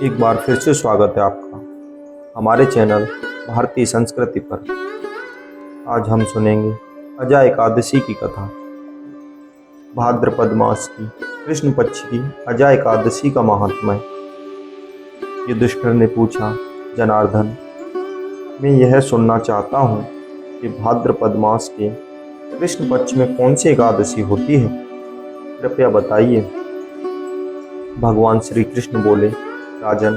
एक बार फिर से स्वागत है आपका हमारे चैनल भारतीय संस्कृति पर। आज हम सुनेंगे अजा एकादशी की कथा। भाद्रपद मास की कृष्ण पक्ष की अजा एकादशी का महात्म्य। युधिष्ठिर ने पूछा, जनार्दन, मैं यह सुनना चाहता हूँ कि भाद्रपद मास के कृष्ण पक्ष में कौन सी एकादशी होती है, कृपया बताइए। भगवान श्री कृष्ण बोले, राजन,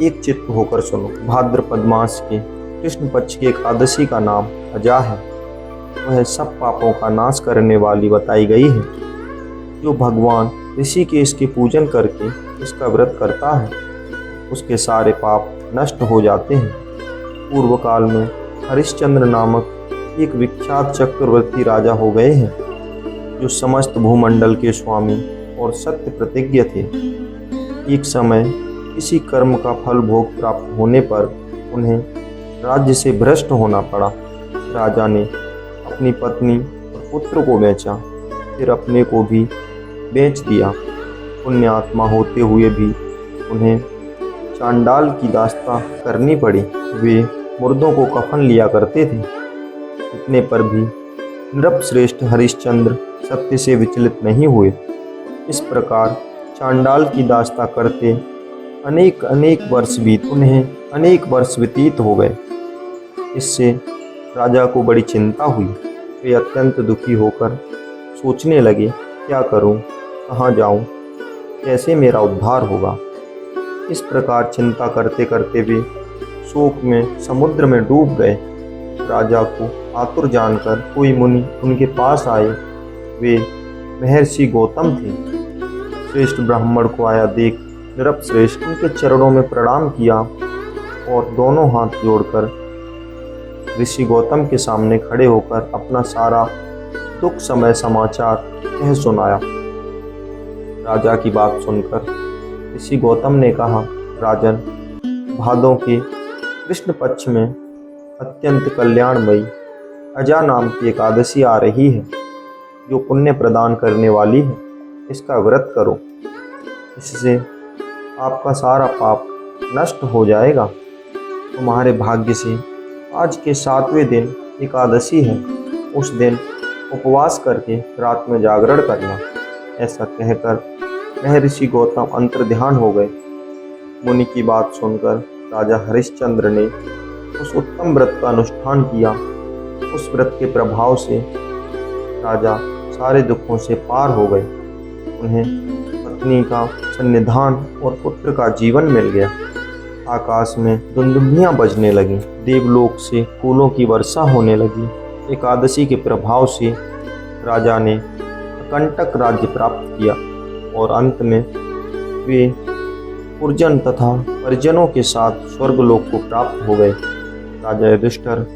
एक चित्त होकर सुनो। भाद्रपद मास के कृष्ण पक्ष की एकादशी का नाम अजा है। वह सब पापों का नाश करने वाली बताई गई है। जो भगवान ऋषिकेश के पूजन करके इसका व्रत करता है, उसके सारे पाप नष्ट हो जाते हैं। पूर्व काल में हरिश्चंद्र नामक एक विख्यात चक्रवर्ती राजा हो गए हैं, जो समस्त भूमंडल के स्वामी और सत्य प्रतिज्ञ थे। एक समय किसी कर्म का फल भोग प्राप्त होने पर उन्हें राज्य से भ्रष्ट होना पड़ा। राजा ने अपनी पत्नी और पुत्र को बेचा, फिर अपने को भी बेच दिया। पुण्यात्मा होते हुए भी उन्हें चांडाल की दास्ता करनी पड़ी। वे मुर्दों को कफन लिया करते थे। इतने पर भी नृपश्रेष्ठ हरिश्चंद्र सत्य से विचलित नहीं हुए। इस प्रकार चांडाल की दास्ता करते अनेक वर्ष व्यतीत हो गए। इससे राजा को बड़ी चिंता हुई। वे अत्यंत दुखी होकर सोचने लगे, क्या करूं, कहाँ जाऊं, कैसे मेरा उद्धार होगा। इस प्रकार चिंता करते करते वे शोक में समुद्र में डूब गए। राजा को आतुर जानकर कोई मुनि उनके पास आए। वे महर्षि गौतम थे। श्रेष्ठ ब्राह्मण को आया देख नृपश्रेष्ठ उनके चरणों में प्रणाम किया और दोनों हाथ जोड़कर ऋषि गौतम के सामने खड़े होकर अपना सारा दुख समय समाचार कह सुनाया। राजा की बात सुनकर ऋषि गौतम ने कहा, राजन, भादों के कृष्ण पक्ष में अत्यंत कल्याणमयी अजा नाम की एकादशी आ रही है, जो पुण्य प्रदान करने वाली है। इसका व्रत करो, इससे आपका सारा पाप नष्ट हो जाएगा। तुम्हारे भाग्य से आज के 7वें दिन एकादशी है। उस दिन उपवास करके रात में जागरण करना। ऐसा कहकर महर्षि गौतम अंतर्ध्यान हो गए। मुनि की बात सुनकर राजा हरिश्चंद्र ने उस उत्तम व्रत का अनुष्ठान किया। उस व्रत के प्रभाव से राजा सारे दुखों से पार हो गए। उन्हें पत्नी का सन्निधान और पुत्र का जीवन मिल गया। आकाश में दुंदुभियां बजने लगीं। देवलोक से फूलों की वर्षा होने लगी। एकादशी के प्रभाव से राजा ने अकंटक राज्य प्राप्त किया और अंत में वे पुरजन तथा परिजनों के साथ स्वर्गलोक को प्राप्त हो गए। राजा युधिष्ठिर,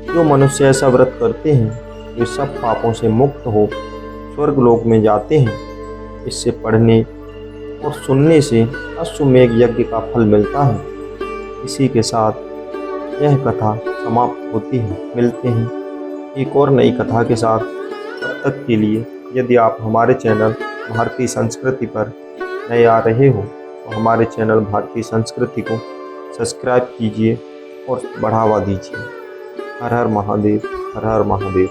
जो मनुष्य ऐसा व्रत करते हैं, वे सब पापों से मुक्त हो स्वर्गलोक में जाते हैं। इससे पढ़ने और सुनने से अश्वमेघ यज्ञ का फल मिलता है। इसी के साथ यह कथा समाप्त होती है। मिलते हैं एक और नई कथा के साथ। तब तक के लिए यदि आप हमारे चैनल भारतीय संस्कृति पर नए आ रहे हो तो हमारे चैनल भारतीय संस्कृति को सब्सक्राइब कीजिए और बढ़ावा दीजिए। हर हर महादेव, हर हर महादेव।